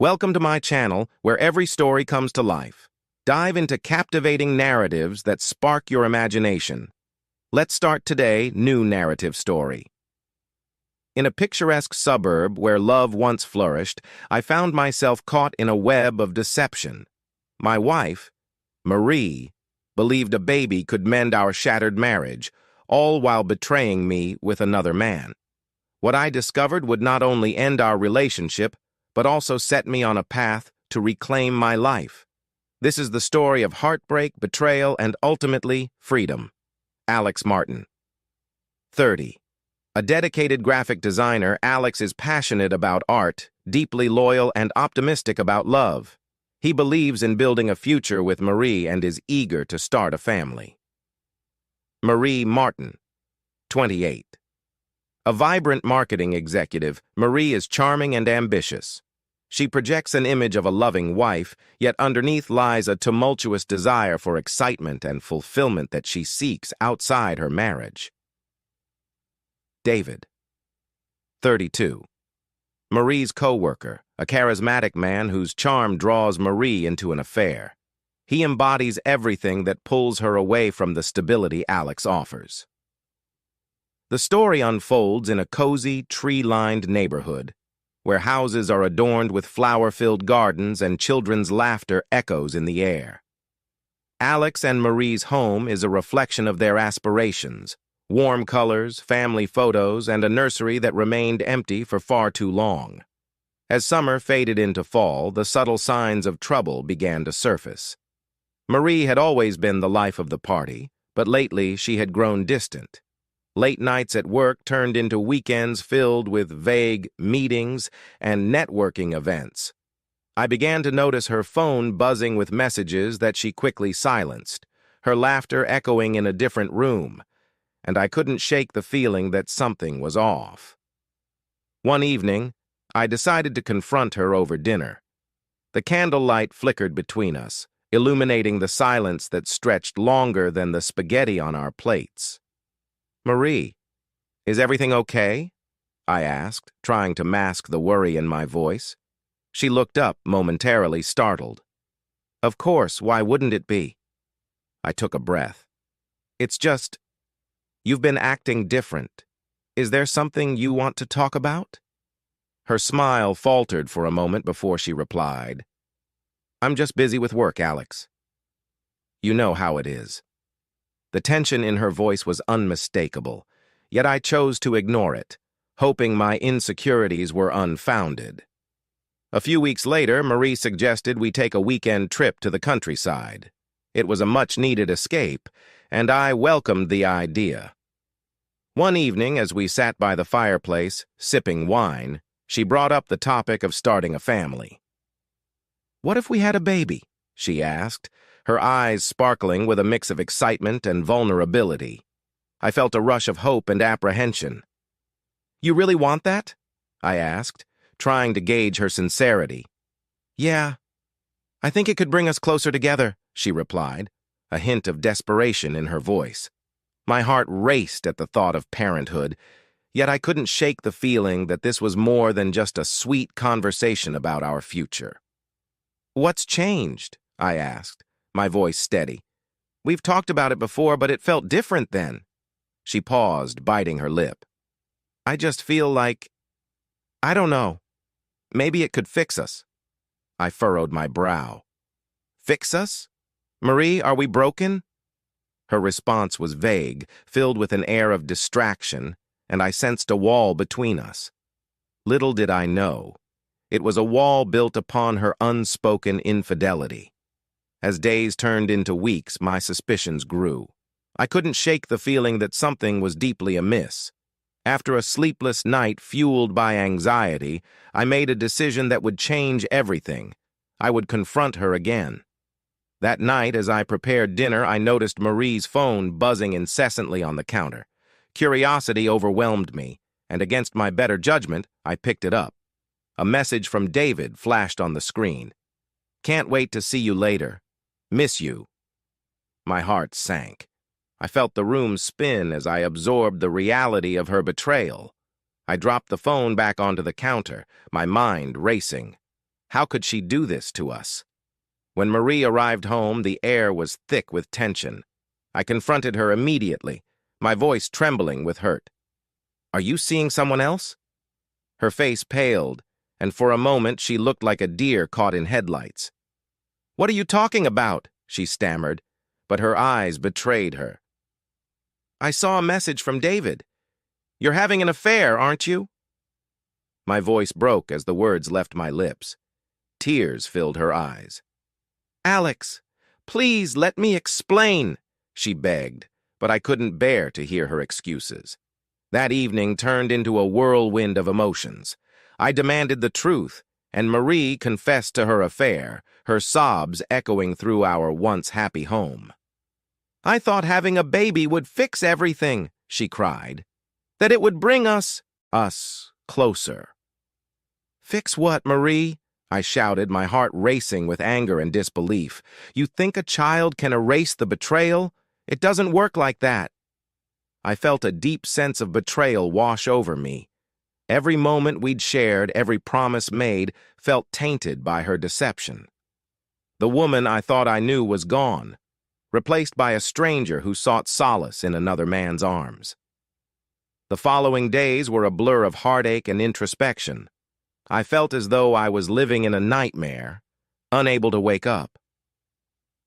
Welcome to my channel, where every story comes to life. Dive into captivating narratives that spark your imagination. Let's start today, new narrative story. In a picturesque suburb where love once flourished, I found myself caught in a web of deception. My wife, Marie, believed a baby could mend our shattered marriage, all while betraying me with another man. What I discovered would not only end our relationship, but also set me on a path to reclaim my life. This is the story of heartbreak, betrayal, and ultimately, freedom. Alex Martin. 30. A dedicated graphic designer, Alex is passionate about art, deeply loyal, and optimistic about love. He believes in building a future with Marie and is eager to start a family. Marie Martin. 28. A vibrant marketing executive, Marie is charming and ambitious. She projects an image of a loving wife, yet underneath lies a tumultuous desire for excitement and fulfillment that she seeks outside her marriage. David. 32. Marie's co-worker, a charismatic man whose charm draws Marie into an affair. He embodies everything that pulls her away from the stability Alex offers. The story unfolds in a cozy, tree-lined neighborhood, where houses are adorned with flower-filled gardens and children's laughter echoes in the air. Alex and Marie's home is a reflection of their aspirations: warm colors, family photos, and a nursery that remained empty for far too long. As summer faded into fall, the subtle signs of trouble began to surface. Marie had always been the life of the party, but lately she had grown distant. Late nights at work turned into weekends filled with vague meetings and networking events. I began to notice her phone buzzing with messages that she quickly silenced, her laughter echoing in a different room, and I couldn't shake the feeling that something was off. One evening, I decided to confront her over dinner. The candlelight flickered between us, illuminating the silence that stretched longer than the spaghetti on our plates. "Marie, is everything okay?" I asked, trying to mask the worry in my voice. She looked up, momentarily startled. "Of course, why wouldn't it be?" I took a breath. "It's just, you've been acting different. Is there something you want to talk about?" Her smile faltered for a moment before she replied, "I'm just busy with work, Alex. You know how it is." The tension in her voice was unmistakable, yet I chose to ignore it, hoping my insecurities were unfounded. A few weeks later, Marie suggested we take a weekend trip to the countryside. It was a much-needed escape, and I welcomed the idea. One evening, as we sat by the fireplace, sipping wine, she brought up the topic of starting a family. "What if we had a baby?" she asked, her eyes sparkling with a mix of excitement and vulnerability. I felt a rush of hope and apprehension. "You really want that?" I asked, trying to gauge her sincerity. "Yeah, I think it could bring us closer together," she replied, a hint of desperation in her voice. My heart raced at the thought of parenthood, yet I couldn't shake the feeling that this was more than just a sweet conversation about our future. "What's changed?" I asked, my voice steady. "We've talked about it before, but it felt different then." She paused, biting her lip. "I just feel like, I don't know, maybe it could fix us." I furrowed my brow. "Fix us? Marie, are we broken?" Her response was vague, filled with an air of distraction, and I sensed a wall between us. Little did I know, it was a wall built upon her unspoken infidelity. As days turned into weeks, my suspicions grew. I couldn't shake the feeling that something was deeply amiss. After a sleepless night fueled by anxiety, I made a decision that would change everything. I would confront her again. That night, as I prepared dinner, I noticed Marie's phone buzzing incessantly on the counter. Curiosity overwhelmed me, and against my better judgment, I picked it up. A message from David flashed on the screen. "Can't wait to see you later. Miss you." My heart sank. I felt the room spin as I absorbed the reality of her betrayal. I dropped the phone back onto the counter, my mind racing. How could she do this to us? When Marie arrived home, the air was thick with tension. I confronted her immediately, my voice trembling with hurt. "Are you seeing someone else?" Her face paled, and for a moment she looked like a deer caught in headlights. "What are you talking about?" she stammered, but her eyes betrayed her. "I saw a message from David. You're having an affair, aren't you?" My voice broke as the words left my lips. Tears filled her eyes. "Alex, please let me explain," she begged, but I couldn't bear to hear her excuses. That evening turned into a whirlwind of emotions. I demanded the truth, and Marie confessed to her affair, her sobs echoing through our once happy home. "I thought having a baby would fix everything," she cried. "That it would bring us closer." "Fix what, Marie?" I shouted, my heart racing with anger and disbelief. "You think a child can erase the betrayal? It doesn't work like that." I felt a deep sense of betrayal wash over me. Every moment we'd shared, every promise made, felt tainted by her deception. The woman I thought I knew was gone, replaced by a stranger who sought solace in another man's arms. The following days were a blur of heartache and introspection. I felt as though I was living in a nightmare, unable to wake up.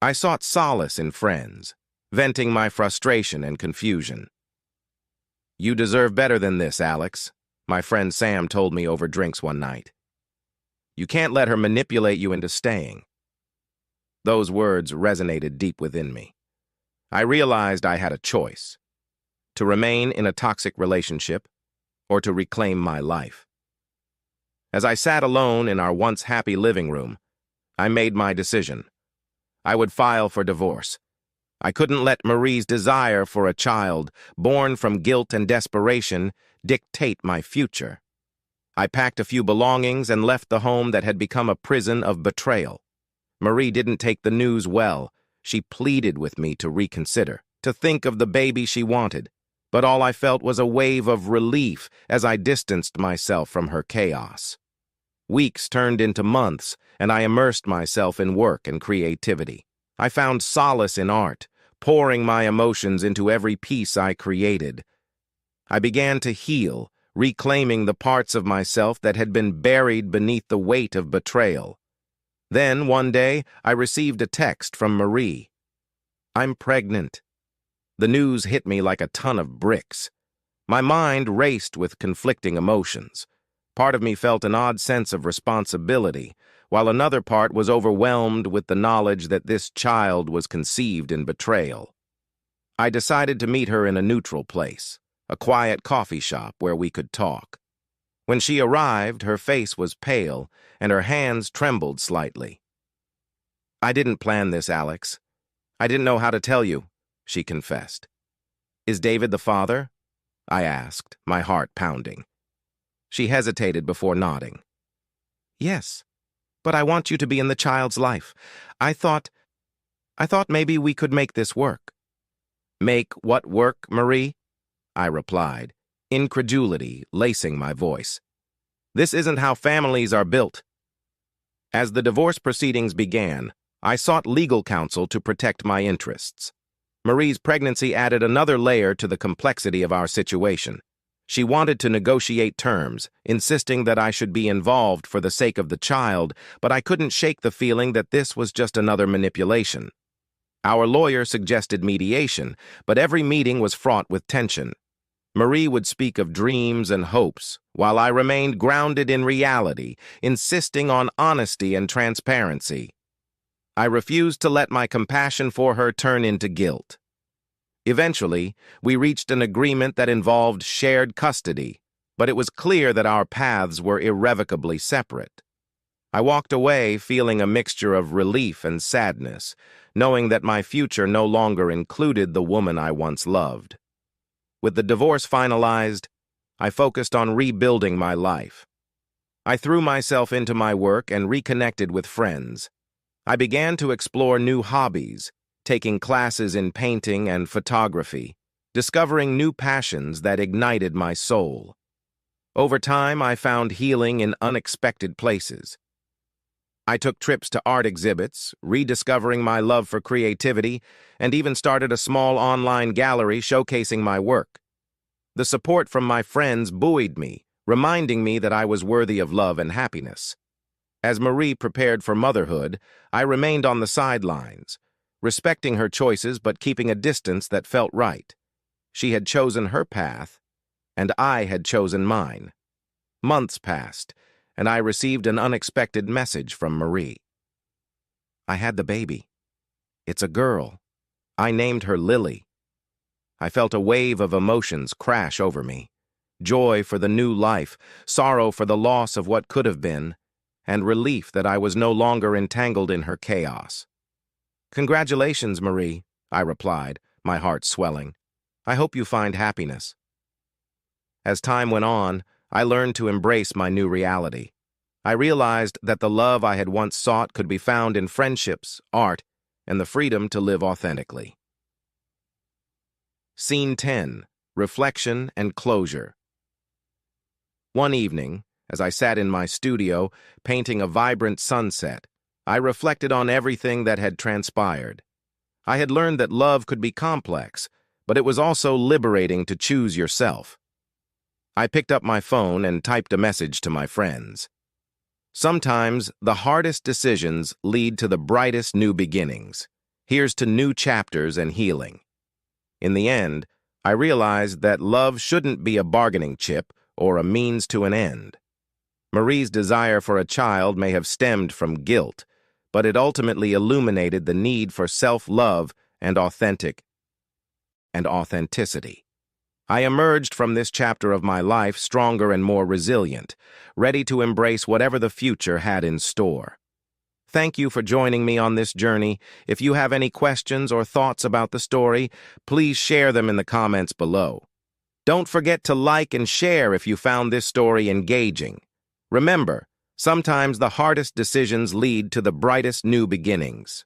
I sought solace in friends, venting my frustration and confusion. "You deserve better than this, Alex," my friend Sam told me over drinks one night. "You can't let her manipulate you into staying." Those words resonated deep within me. I realized I had a choice: to remain in a toxic relationship or to reclaim my life. As I sat alone in our once happy living room, I made my decision. I would file for divorce. I couldn't let Marie's desire for a child, born from guilt and desperation, dictate my future. I packed a few belongings and left the home that had become a prison of betrayal. Marie didn't take the news well. She pleaded with me to reconsider, to think of the baby she wanted. But all I felt was a wave of relief as I distanced myself from her chaos. Weeks turned into months, and I immersed myself in work and creativity. I found solace in art, pouring my emotions into every piece I created. I began to heal, reclaiming the parts of myself that had been buried beneath the weight of betrayal. Then, one day, I received a text from Marie. "I'm pregnant." The news hit me like a ton of bricks. My mind raced with conflicting emotions. Part of me felt an odd sense of responsibility, while another part was overwhelmed with the knowledge that this child was conceived in betrayal. I decided to meet her in a neutral place, a quiet coffee shop where we could talk. When she arrived, her face was pale, and her hands trembled slightly. "I didn't plan this, Alex. I didn't know how to tell you," she confessed. "Is David the father?" I asked, my heart pounding. She hesitated before nodding. "Yes, but I want you to be in the child's life. I thought maybe we could make this work." "Make what work, Marie?" I replied, incredulity lacing my voice. "This isn't how families are built." As the divorce proceedings began, I sought legal counsel to protect my interests. Marie's pregnancy added another layer to the complexity of our situation. She wanted to negotiate terms, insisting that I should be involved for the sake of the child, but I couldn't shake the feeling that this was just another manipulation. Our lawyer suggested mediation, but every meeting was fraught with tension. Marie would speak of dreams and hopes, while I remained grounded in reality, insisting on honesty and transparency. I refused to let my compassion for her turn into guilt. Eventually, we reached an agreement that involved shared custody, but it was clear that our paths were irrevocably separate. I walked away feeling a mixture of relief and sadness, knowing that my future no longer included the woman I once loved. With the divorce finalized, I focused on rebuilding my life. I threw myself into my work and reconnected with friends. I began to explore new hobbies, taking classes in painting and photography, discovering new passions that ignited my soul. Over time, I found healing in unexpected places. I took trips to art exhibits, rediscovering my love for creativity, and even started a small online gallery showcasing my work. The support from my friends buoyed me, reminding me that I was worthy of love and happiness. As Marie prepared for motherhood, I remained on the sidelines, respecting her choices but keeping a distance that felt right. She had chosen her path, and I had chosen mine. Months passed, and I received an unexpected message from Marie. I had the baby. It's a girl. I named her Lily. I felt a wave of emotions crash over me. Joy for the new life, sorrow for the loss of what could have been, and relief that I was no longer entangled in her chaos. "Congratulations, Marie," I replied, my heart swelling. "I hope you find happiness." As time went on, I learned to embrace my new reality. I realized that the love I had once sought could be found in friendships, art, and the freedom to live authentically. Scene 10. Reflection and Closure. One evening, as I sat in my studio, painting a vibrant sunset, I reflected on everything that had transpired. I had learned that love could be complex, but it was also liberating to choose yourself. I picked up my phone and typed a message to my friends. Sometimes the hardest decisions lead to the brightest new beginnings. Here's to new chapters and healing. In the end, I realized that love shouldn't be a bargaining chip or a means to an end. Marie's desire for a child may have stemmed from guilt, but it ultimately illuminated the need for self-love and authenticity. I emerged from this chapter of my life stronger and more resilient, ready to embrace whatever the future had in store. Thank you for joining me on this journey. If you have any questions or thoughts about the story, please share them in the comments below. Don't forget to like and share if you found this story engaging. Remember, sometimes the hardest decisions lead to the brightest new beginnings.